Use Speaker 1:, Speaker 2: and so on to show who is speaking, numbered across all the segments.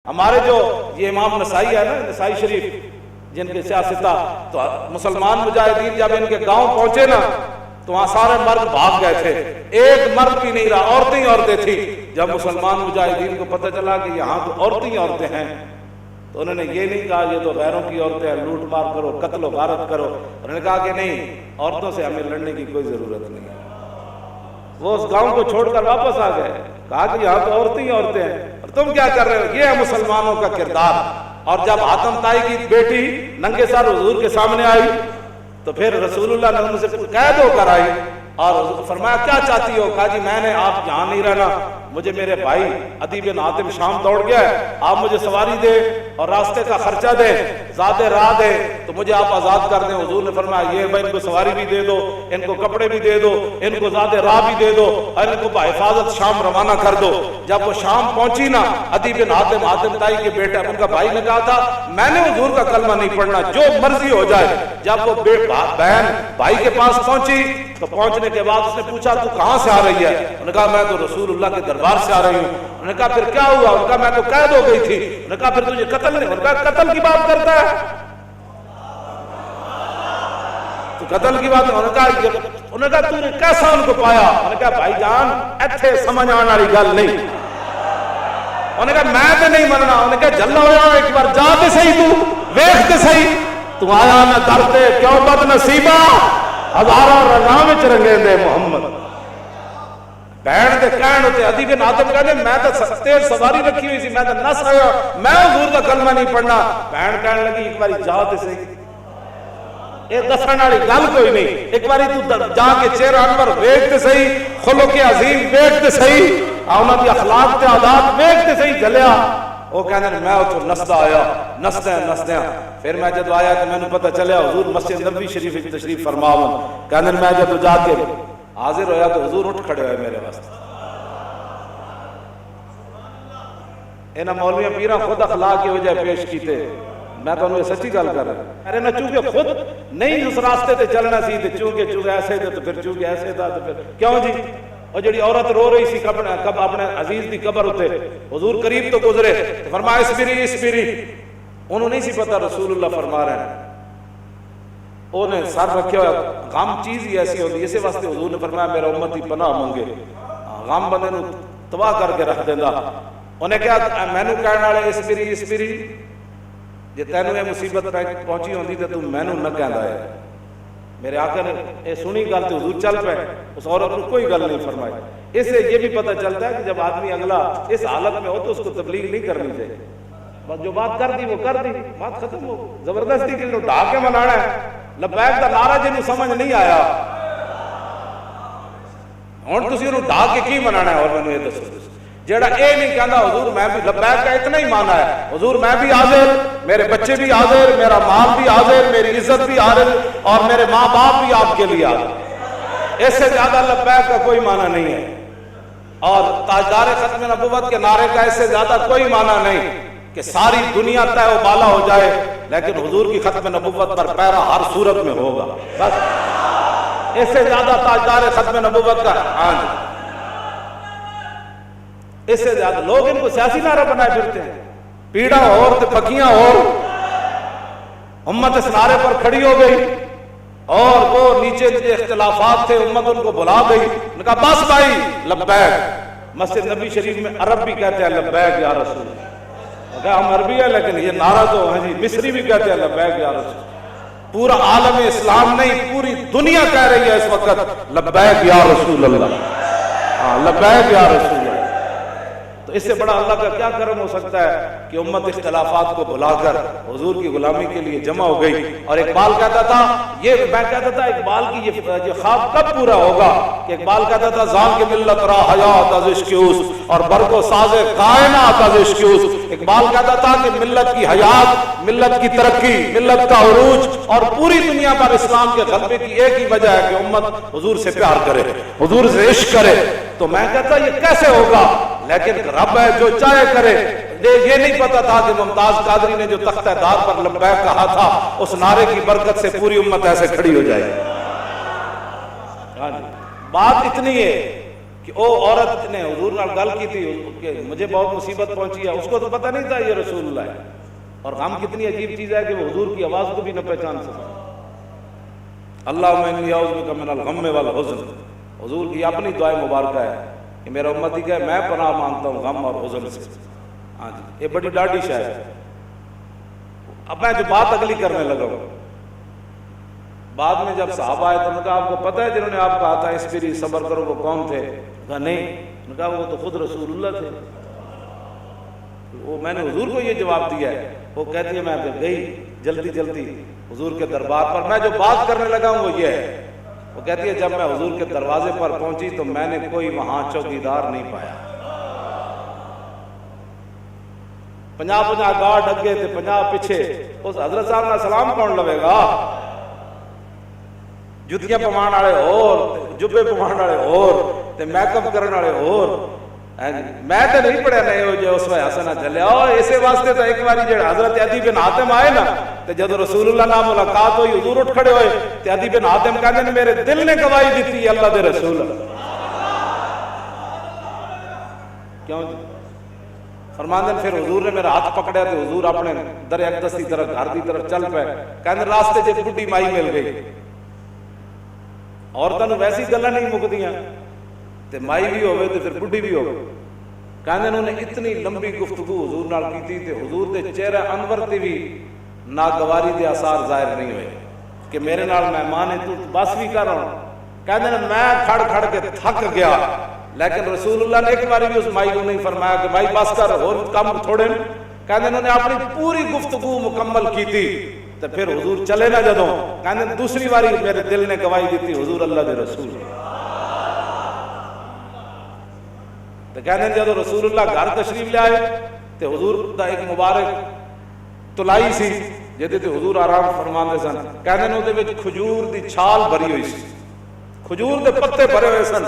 Speaker 1: ہمارے جو یہ امام نسائی ہے نا، نسائی شریف جن کے سیاستہ، تو مسلمان مجاہدین جب ان کے گاؤں پہنچے نا تو وہاں سارے مرد بھاگ گئے تھے، ایک مرد بھی نہیں رہا، عورتیں ہی عورتیں تھیں۔ جب مسلمان مجاہدین کو پتہ چلا کہ یہاں تو عورتیں ہی عورتیں ہیں تو انہوں نے یہ نہیں کہا یہ تو غیروں کی عورتیں ہیں، لوٹ مار کرو، قتل و غارت کرو۔ انہوں نے کہا کہ نہیں، عورتوں سے ہمیں لڑنے کی کوئی ضرورت نہیں ہے۔ وہ اس گاؤں کو چھوڑ کر واپس آ گئے، کہا کہ یہاں تو عورتیں ہی عورتیں ہیں اور تم کیا کر رہے ہو؟ یہ ہے مسلمانوں کا کردار۔ اور جب حاتم طائی کی بیٹی ننگے سر حضور کے سامنے آئی تو پھر رسول اللہ نے ان سے قید ہو کر آئی اور فرمایا کیا چاہتی ہو؟ کہا جی میں نے آپ یہاں نہیں رہنا، مجھے میرے بھائی عدی بن حاتم شام دوڑ گیا ہے، آپ مجھے سواری دے اور راستے کا خرچہ دے، زیادہ راہ دے تو مجھے آپ آزاد کر دیں۔ حضور نے فرمایا یہ بھائی ان کو سواری بھی دے دو، ان کو کپڑے بھی دے دو، ان کو زیادہ راہ بھی دے دو اور ان کو بحفاظت شام روانہ کر دو۔ جب وہ شام پہنچی نا، عدی بن حاتم، حاتم طائی کے بیٹا، ان کا بھائی نے کہا تھا میں نے حضور کا کلمہ نہیں پڑھنا، جو مرضی ہو جائے۔ جب وہ بہن بھائی کے پاس پہنچی تو پہنچنے کے بعد اس نے پوچھا تو کہاں سے آ رہی ہے؟ انہوں نے کہا میں تو رسول اللہ کے دربار سے آ رہی ہوں۔ انہوں نے کہا پھر کیا ہوا؟ انہوں نے کہا میں تو قید ہو گئی تھی۔ انہوں نے کہا پھر تجھے قتل نہیں؟ انہوں نے کہا قتل کی بات کرتا ہے تو قتل کی بات؟ انہوں نے کہا تو نے کیسا ان کو پایا؟ انہوں نے کہا بھائی جان ایتھے سمجھ آنے والی گل نہیں۔ انہوں نے کہا میں تو نہیں مننا۔ انہوں نے کہا جلا ہوا ایک بار جا کے صحیح، تو ویکھ کے صحیح، تو آیا نہ درتے کیوں بد نصیبہ ہزاروں رنگاں وچ رنگے دے محمد۔ بہن دے کہن ہوتے عدی بن حاتم کہنے میں تو تیز سواری رکھی ہوئی سی، میں تو نس آیا، میں حضور کا کلمہ نہیں پڑھنا۔ بہن کہنے لگی ایک باری جا تے صحیح، یہ دسن والی گل کوئی نہیں، ایک باری تو جا کے چہرہ انور ویکھ تے صحیح، خلق عظیم ویکھ تے صحیح، انہاں دی اخلاق تے عادات ویکھ تے صحیح جلیا۔ وہ کہنے میں اتوں نسدا آیا، نسدیاں پھر میں جدو آیا تو میں نے پتہ چلیا حضور مسجد نبوی شریف تشریف فرماون۔ کہنے میں جدو جا کے حاضر ہویا تو حضور اٹھ کھڑے ہوئے میرے واسطے۔ انہاں مولویاں پیراں خود اخلاق کی وجہ پیش کیتے، میں تو انہوں سچی گل کر رہا ہوں۔ ارے نہ چونکہ خود نہیں اس راستے تے چلنا سی تے چونکہ ایسے تھے تو پھر چونکہ ایسے تھا تو پھر کیوں جی؟ اور جڑی عورت رو رہی سی کب اپنے عزیز دی قبر ہوتے، حضور قریب تو گزرے تو فرمایا اسبری، انہوں نہیں سی پتہ رسول اللہ فرما رہے ہیں، انہیں سر رکھے ہوا۔ غم چیز ہی ایسی ہوتی ہے، اسی واسطے حضور نے فرمایا میرا امتی پناہ منگے، غم بندے نو تباہ کر کے رکھ دیندا۔ انہیں کہا مینوں کہنے والے اسبری، جے تینوں یہ مصیبت پہنچی ہوندی تے تو مینوں نہ کہندا ہے۔ میرے آقا نے یہ سنی گل تو حضور چل پے، اس عورت نے کوئی گل نہیں فرمائی۔ اس سے یہ بھی پتہ چلتا ہے کہ جب آدمی اگلا اس حالت میں ہو تو اس کو تبلیغ نہیں کرنی چاہیے، بس جو بات کر دی وہ کر دی، بات ختم ہو۔ زبردستی کسی کو ڈھا کے منانا ہے، لبیک دا نعرہ جنوں سمجھ نہیں آیا ہن تسی انہوں ڈھا کے کی منانا ہے؟ اور مینوں یہ دسو جیڑا اے نہیں کہندا حضور میں بھی لبیک کا اتنا ہی مانا ہے، حضور میں بھی حاضر، میرے بچے بھی حاضر، میرا مال بھی حاضر، میری عزت بھی حاضر اور میرے ماں باپ بھی آپ کے لیے حاضر، اس سے زیادہ لبیک کا کوئی معنی نہیں ہے۔ اور تاجدار ختم نبوت کے نعرے کا اس سے زیادہ کوئی معنی نہیں کہ ساری دنیا طے و بالا ہو جائے لیکن حضور کی ختم نبوت پر پیرا ہر صورت میں ہوگا، بس اس سے زیادہ تاجدار ختم نبوت کا اس سے زیادہ لوگ ان کو سیاسی نعرہ بنائے پھرتے ہیں، پیڑا اور پھکیاں اور امت اس نعرے پر کھڑی ہو گئی اور وہ نیچے جو اختلافات تھے امت ان کو بلا گئی، انہوں نے کہا بس بھائی لبیک۔ مسجد نبی شریف میں عرب بھی کہتے ہیں لبیک یا رسول، ہم عربی ہے لیکن یہ نعرہ تو ہے جی مصری بھی کہتے ہیں لبیک یا رسول۔ پورا عالم اسلام نہیں پوری دنیا کہہ رہی ہے اس وقت لبیک یا رسول اللہ، لبیک یا رسول اللہ۔ تو اس سے بڑا اللہ کا کیا کرم ہو سکتا ہے کہ امت اختلافات کو بھلا کر حضور کی غلامی کے لیے جمع ہو گئی۔ اور اقبال کہتا تھا، یہ میں کہتا تھا اقبال کی یہ خواب کب پورا ہوگا کہ اقبال کہتا تھا زان کے ملت را حیات از عشق اوس اور برق و ساز کائنات از عشق اوس۔ اقبال کہتا تھا کہ ملت کی حیات، ملت کی ترقی، ملت کا عروج اور پوری دنیا پر اسلام کے غلبے کی ایک ہی وجہ ہے کہ امت حضور سے پیار کرے، حضور سے عشق کرے۔ تو میں کہتا یہ کیسے ہوگا؟ لیکن رب ہے جو چاہے کرے۔ یہ نہیں پتا تھا کہ ممتاز قادری نے جو تختہ دار پر لبیک کہا تھا اس نعرے کی برکت سے پوری امت ایسے کھڑی ہو جائے۔ بات اتنی ہے کہ او عورت نے حضور نال گل کی تھی کہ مجھے بہت مصیبت پہنچی ہے، اس کو تو پتہ نہیں تھا یہ رسول اللہ ہے، اور غم کتنی عجیب چیز ہے کہ وہ حضور کی آواز کو بھی نہ پہچان سکا۔ اللہم انی اعوذ بک من الغم والحزن، حضور کی اپنی دعائے مبارکہ ہے کہ میرا امتی کہ میں پناہ مانگتا ہوں غم اور حزن سے۔ ہاں جی، یہ بڑی ڈاڈی شاید ہے۔ اب میں جو بات اگلی کرنے لگا ہوں، بعد میں جب صحابہ آئے تو انہوں نے کہا آپ کو پتہ ہے جنہوں نے آپ کہا تھا اسپری صبر کرو وہ کون تھے؟ کہا نہیں۔ انہوں نے کہا وہ تو خود رسول اللہ تھے، وہ میں نے حضور کو یہ جواب دیا ہے۔ وہ کہتی ہے میں پھر گئی جلدی جلدی حضور کے دربار پر، میں جو بات کرنے لگا ہوں وہ یہ ہے، وہ کہتی ہے جب میں حضور کے دروازے پر پہنچی تو میں نے کوئی وہاں چوکیدار نہیں پایا۔ 50 گارڈ اگے تھے 50 پیچھے، اس حضرت صاحب نے سلام کون لوے گا؟ جتیاں پمان والے اور جبے پمان والے اور تے میک اپ کرنے والے اور، میں تے نہیں پڑھیا نہیں جو اس وقت حسنہ چلے، اور اسی واسطے تو ایک باری جڑا حضرت عدی بن حاتم آئے نا تے جب رسول اللہ نال ملاقات ہوئی حضور اٹھ کھڑے ہوئے تے عدی بن حاتم کہندے نے میرے دل نے گواہی دیتی ہے اللہ دے رسول کیوں جی؟ فرماندے پھر حضور نے میرا ہاتھ پکڑیا تے حضور اپنے در اقدس کی طرف گھر دی طرف چل پے، کہندے راستے چ بڈھی مائی مل گئی، عورتاں نوں ویسی گلاں نہیں مکدیاں تے مائی بھی ہوئے تے پھر بڈھی بھی ہوئے، کہندے انہوں نے اتنی لمبی گفتگو حضور نال کیتی تے حضور دے چہرہ انور تے بھی ناگواری دے آثار ظاہر نہیں ہوئے کہ میرے نال مہمان ہے تو بس بھی کر رہا ہوں۔ کہندے میں کھڑ کھڑ کے تھک گیا، لیکن رسول اللہ نے ایک باری بھی اس مائی کو نہیں فرمایا کہ بھائی بس کر اور کم تھوڑے، کہندے انہوں نے اپنی پوری گفتگو مکمل کی تھی تو پھر حضور چلے نہ جدوں، کہندے دوسری باری میرے دل نے گواہی دیتی حضور اللہ دے رسول، تو کہندے جدوں رسول اللہ گھر تشریف لے آئے تو حضور دا ایک مبارک تلائی سی جہدے تے حضور آرام فرماندے سن، کہندے اودے وچ کھجور دی چھال بھری ہوئی سی، کھجور دے پتے بھرے ہوئے سن،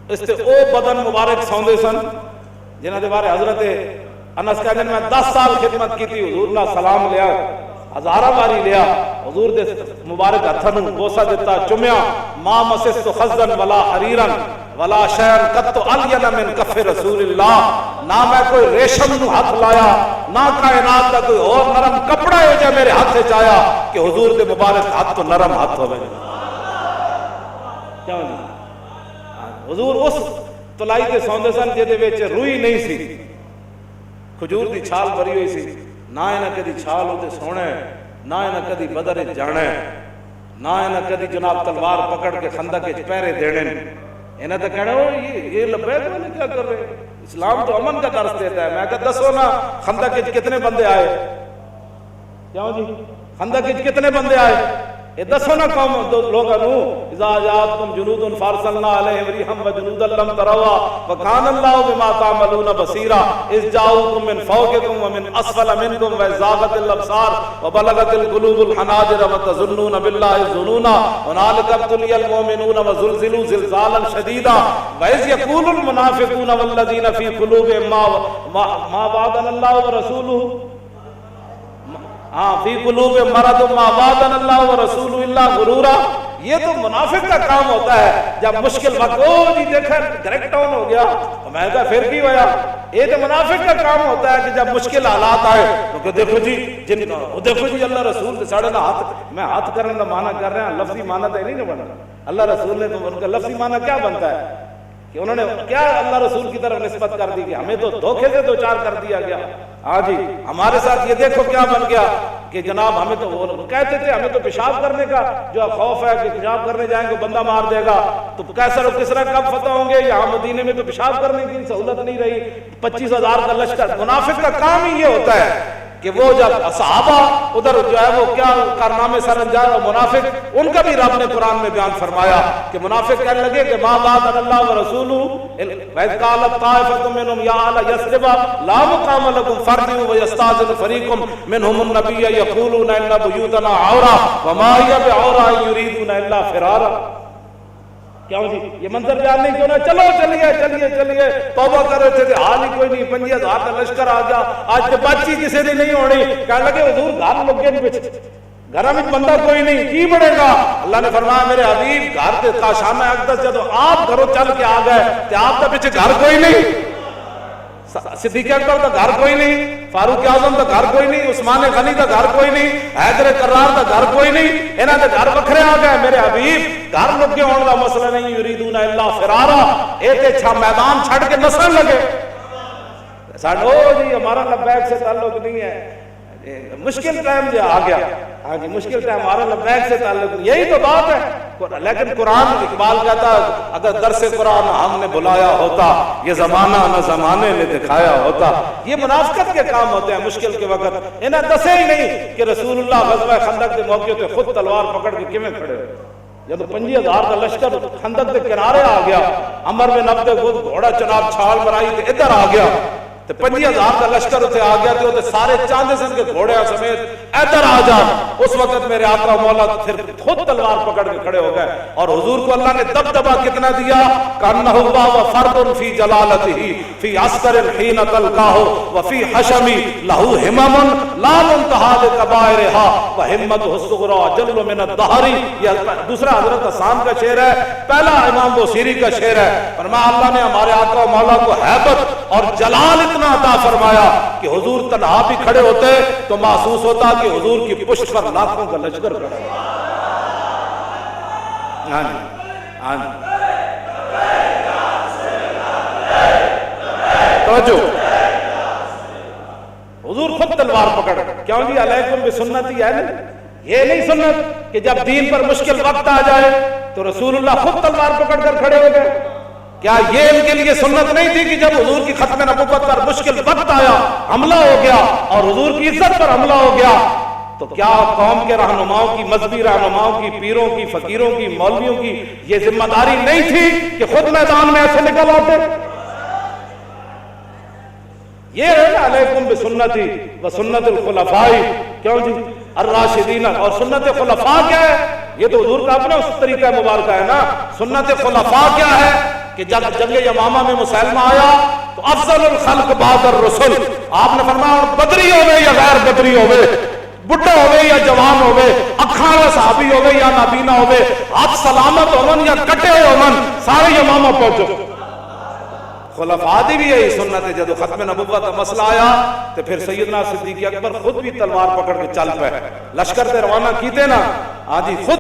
Speaker 1: اس تے او بدن مبارک سوندے سن جنہاں دے بارے حضرت انس کہندے میں 10 سال خدمت کی تھی، حضور نال سلام لیا، ہزارہ باری لیا، حضور دے مبارک ہتھاں نوں بوسہ دیتا، چومیا، ما مسست خزن ولا حریرن ولا شیئن قط الین من کف رسول اللہ، نہ میں کوئی ریشم نو ہاتھ لایا نہ کائنات کا کوئی اور نرم کپڑا ہے جو میرے ہاتھ سے چایا کہ حضور دے مبارک ہاتھ تو نرم ہاتھ ہوئے۔ کیوں نہیں؟ حضور اس تلائی تے سوندے سن جہدے وچ روئی نہیں سی، کھجور دی چھال بھری ہوئی سی، نہ انہاں کدی چھال ہوتے سونا ہے، نہ انہاں کدی بدر جانا ہے، نہ انہاں کدی جناب تلوار پکڑ کے خندق وچ پہرے دینے، انہاں تو کہنا یہ لبیک والے کیا کر رہے، اسلام تو امن کا درس دیتا ہے۔ میں کہا دسو نا خندق وچ کتنے بندے آئے؟ کیوں جی خندق وچ کتنے بندے آئے؟ یہ دسو نا قوم لوگوں نو، اذا جاءتکم جنود فارسلنا علیہم ریحا وجنودا لم تروا وکان اللہ بما تعملون بصیرا اذ جاءوکم من فوقکم ومن اسفل منکم وزاغت الابصار وبلغت القلوب الحناجر وتظنون باللہ الظنونا هنالک ابتلی المؤمنون وزلزلوا زلزالا شدیدا واذ یقول المنافقون والذین فی قلوبهم ما وعدنا اللہ ورسولہ ہاں فی قلوب مرض ما وعدنا اللہ ورسول اللہ غرورا۔ یہ تو منافق کا کام ہوتا ہے، جب مشکل وقت او جی دیکھا ڈائریکٹ ڈاؤن ہو گیا، میں کہا پھر کی ہویا؟ یہ تو منافق کا کام ہوتا ہے کہ جب مشکل حالات آئے تو دیکھو جی دیکھو جی اللہ رسول ساڑھے نہ ہاتھ، میں ہاتھ کرنے کا معنی کر رہے ہیں، لفظی معنی تو نہیں نہ بنا، اللہ رسول نے تو ان کا لفظی معنی کیا بنتا ہے کہ انہوں نے کیا اللہ رسول کی طرف نسبت کر دی کہ ہمیں تو دھوکے سے دوچار کر دیا گیا۔ ہاں جی ہمارے ساتھ یہ دیکھو کیا بن گیا کہ جناب ہمیں تو وہ کہتے تھے ہمیں تو پیشاب کرنے کا جو خوف ہے کہ پیشاب کرنے جائیں گے بندہ مار دے گا، تو کیسر و کسرا کب فتح ہوں گے؟ یہاں مدینے میں تو پیشاب کرنے کی سہولت نہیں رہی، 25,000 کا لشکر۔ منافق کا کام ہی یہ ہوتا ہے کہ وہ جب صحابہ ادھر جو ہے وہ کیا کارنامے سر انجام، اور منافق ان کا بھی رب نے قرآن میں بیان فرمایا کہ منافق کہنے لگے کہ ما وعدنا اللہ ورسولہ وَإِذْ قَالَتْ طَائِفَةٌ مِّنْهُمْ يَا أَهْلَ يَثْرِبَ لَا مُقَامَ لَكُمْ فَارْجِعُوا وَيَسْتَأْذِنُ فَرِيقٌ مِّنْهُمُ النَّبِيَّ يَقُولُونَ إِنَّ بُيُوتَنَا عَوْرَةٌ وَمَا هِيَ بِعَوْرَةٍ إِن يُرِيدُونَ إِلَّا فِرَارًا۔ کیوں جی یہ منظر بیان نہیں کیوں نہ چلو چلیے چلیے چلیے توبہ کر رہے تھے حال ہی کوئی نہیں، 25,000 کا لشکر آ گیا، آج تو بچی کسی نے نہیں ہونی، کہنے لگے حضور گھر لگے گھر میں بندہ کوئی نہیں کی بڑھے گا. اللہ نے فرمایا میرے حبیب گھر کے کاشانہ اقدس جدو آپ گھروں چل کے آ گئے تو آپ کا پیچھے گھر کوئی نہیں. صدیق اکبر کا گھر کوئی نہیں, فاروق اعظم کا گھر کوئی نہیں, عثمان غنی کا گھر کوئی نہیں, حیدر کرار کا گھر کوئی نہیں, انہاں دے گھر وکھرے آ گئے. میرے حبیب گھر لگے ہونے کا مسئلہ نہیں, یریدون الا فرارا, ایک اچھا میدان چھڑ کے نسل لگے. ساڈو جی ہمارا لبیک سے تعلق نہیں ہے, مشکل ٹائم جو آ گیا, ہاں جی مشکل ٹائم ہمارا لبیک سے تعلق نہیں, یہی تو بات ہے. لیکن قرآن اقبال کہتا اگر درس قرآن ہم نے بلایا ہوتا, یہ زمانہ نہ زمانے نے دکھایا ہوتا. یہ منافقت کے کام ہوتے ہیں مشکل کے وقت. انہیں دسے ہی نہیں کہ رسول اللہ غزوہ خندق کے موقع پہ خود تلوار پکڑ کے کیویں کھڑے ہوئے. جب 25,000 کا لشکر خندق کے کنارے آ گیا, عمر بن عبد خود گھوڑا چناب چھال مرائی تے ادھر آ گیا, تو 25,000 کا لشکر اتنے آ گیا تو سارے چاندے سن کے گھوڑے سمیت ادھر آ جان. اس وقت میرے آقا مولا پھر خود تلوار پکڑ کے کھڑے ہو گئے, اور حضور کو اللہ نے دبدبا کتنا دیا, کانہ و فرد فی جلالتہ فی عسکر حین تلقاہ وفی حشمی لہو ہمم لا منتہا لکبائرہا وہمتہ الصغریٰ جل من الدہر. یہ دوسرا حضرت حسان کا شعر ہے, پہلا امام بوصیری کا شعر ہے. فرمایا اللہ نے ہمارے آقا مولا کو ہیبت اور جلال اتنا عطا فرمایا کہ حضور تنہا بھی کھڑے ہوتے تو محسوس ہوتا کہ حضور کی پشت پر لاکھوں کا لشکر کھڑا ہے. ہاں جی ہاں جی توجہ, حضور خود تلوار پکڑ, کیوں جی علیکم بسنتی ہے نا. یہ نہیں سنت کہ جب دین پر مشکل وقت آ جائے تو رسول اللہ خود تلوار پکڑ کر کھڑے ہو گئے. کیا یہ ان کے لیے سنت نہیں تھی کہ جب حضور کی ختم نبوت پر مشکل وقت آیا, حملہ ہو گیا اور حضور کی عزت پر حملہ ہو گیا, تو کیا قوم کے رہنماؤں کی, مذہبی رہنماؤں کی, پیروں کی, فقیروں کی, مولویوں کی یہ ذمہ داری نہیں تھی کہ خود میدان میں ایسے نکل آتے؟ یہ ہے نا علیکم بسنتی و سنت الخلفاء, کیوں جی الراشدین. اور سنت خلفاء کیا ہے؟ یہ تو حضور کا اپنا اس طریقہ مبارکہ ہے نا. سنت خلفاء کیا ہے کہ جب جنگ یمامہ میں مسلمہ آیا تو افضل الخلق بعد الرسل, آپ نے فرمایا بدری ہوئے یا غیر بدری ہوئے, بڑھا ہوئے یا جوان ہوئے, اکھاں والا صحابی ہوئے یا نابینا ہوئے, ہاتھ سلامت ہومن یا کٹے ہوئے ہومن, سارے یمامہ پہنچو. خلفاء دی بھی یہی سنت ہے. جب ختم نبوت کا مسئلہ آیا تو پھر سیدنا صدیق اکبر خود بھی تلوار پکڑ کے چل پے, لشکر تے روانہ کیتے نا, ہاں جی خود